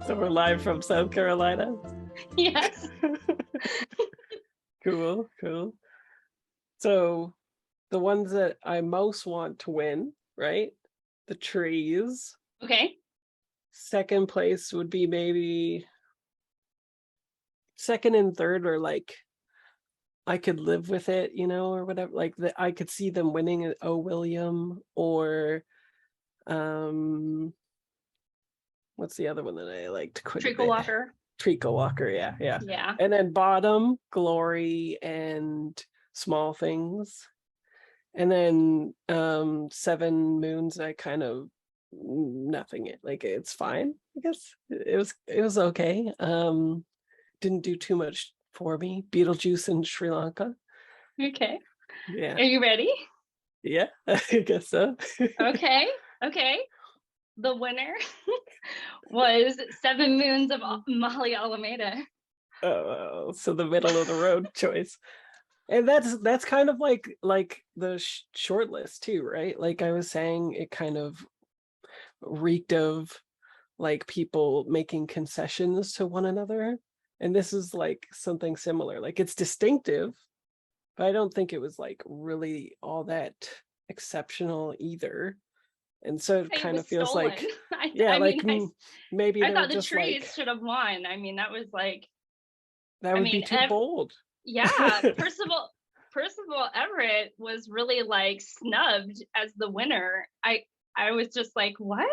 So we're live from South Carolina. Yes. Cool. So the ones that I most want to win, right? The trees. Okay. Second place would be maybe second and third, or like I could live with it, or whatever. Like I could see them winning at O. William, or what's the other one that I liked quite Treacle a bit? Walker. Treacle Walker, yeah. Yeah. And then bottom, Glory and Small Things. And then Seven Moons, I kind of nothing. Like it's fine, I guess. It was okay. Didn't do too much for me. Beetlejuice in Sri Lanka. Okay. Yeah. Are you ready? Yeah, I guess so. Okay. The winner was 7 Moons of Maali Almeida. Oh, so the middle of the road choice. And that's kind of like the shortlist too, right? Like I was saying, it kind of reeked of like people making concessions to one another, and this is like something similar. Like it's distinctive, but I don't think it was like really all that exceptional either. And so it kind of feels stolen. like maybe I they thought were the just trees like, should have won. I mean, that was like, that would be too bold. Yeah, Percival Everett was really like snubbed as the winner. I was just like, what?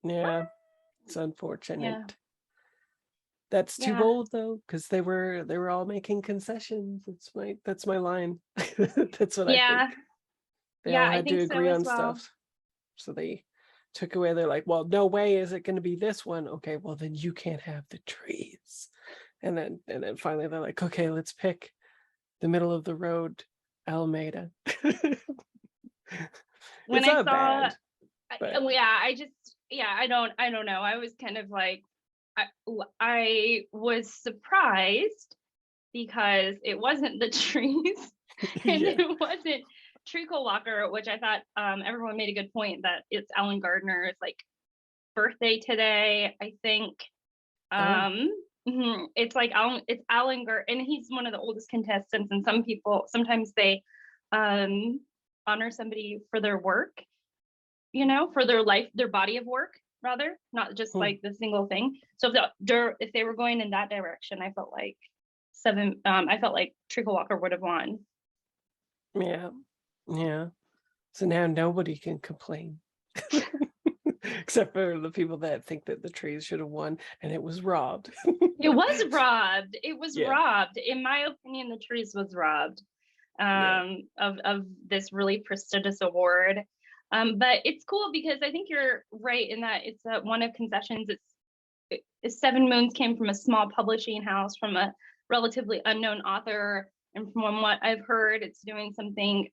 Yeah, what? it's unfortunate. Yeah. That's too bold though, because they were all making concessions. That's my line. That's what I think. They all had to agree on stuff. So they took away, they're like, well, no way is it going to be this one. Okay, well then you can't have the trees. And then finally they're like, okay, let's pick the middle of the road, Almeida. When I saw bad, but... I don't know. I was kind of like, I was surprised because it wasn't the trees and it wasn't Treacle Walker, which I thought everyone made a good point that it's Alan Gardner's like birthday today, I think. It's like it's Alan Gardner, and he's one of the oldest contestants, and sometimes they honor somebody for their work, for their life, their body of work, rather, not just like the single thing. So if they were going in that direction, I felt like Treacle Walker would have won. Yeah. So now nobody can complain. Except for the people that think that the trees should have won, and it was robbed. It was robbed. Robbed. In my opinion, the trees was robbed of this really prestigious award. But it's cool because I think you're right in that it's one of concessions. It's 7 Moons came from a small publishing house, from a relatively unknown author, and from what I've heard, it's doing something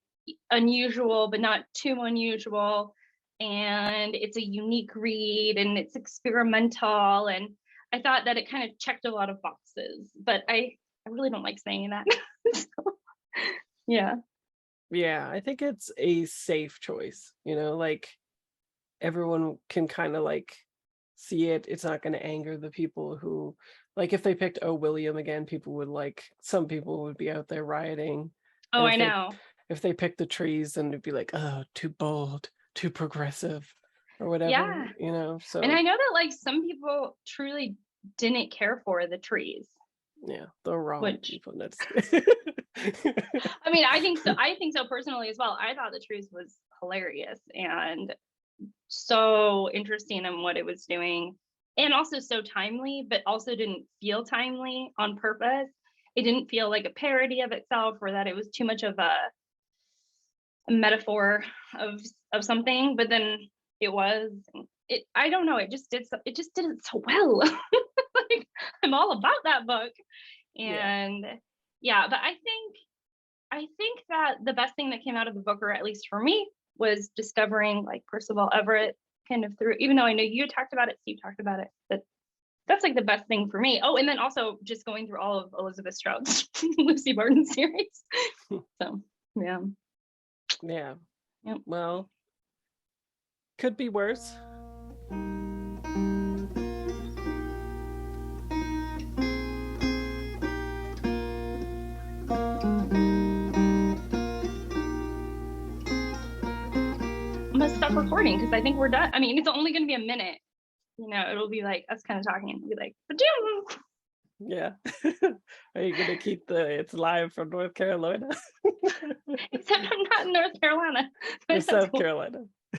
unusual but not too unusual, and it's a unique read and it's experimental, and I thought that it kind of checked a lot of boxes, but I really don't like saying that. So, yeah, I think it's a safe choice, like everyone can kind of like see it. It's not going to anger the people who, like, if they picked O. William again, some people would be out there rioting. Oh, I know. If they picked the trees, then it'd be like, oh, too bold, too progressive, or whatever, so. And I know that like some people truly didn't care for the trees. Yeah, the wrong people. That's I mean, I think so personally as well. I thought the trees was hilarious and so interesting in what it was doing, and also so timely, but also didn't feel timely on purpose. It didn't feel like a parody of itself, or that it was too much of a metaphor of something, but then it was I don't know, it just did it so well. Like, I'm all about that book. And but I think that the best thing that came out of the book, or at least for me, was discovering like Percival Everett kind of through, even though I know you talked about it, Steve talked about it, but that's like the best thing for me. Oh, and then also just going through all of Elizabeth Strout's Lucy Barton series. So yeah. Well, could be worse. gonna stop recording because I think we're done. I mean, it's only gonna be a minute. You know, it'll be like us kind of talking. It'll be like, ba-doom. Yeah. Are you gonna keep it's live from North Carolina? Except I'm not in North Carolina. Or South Carolina.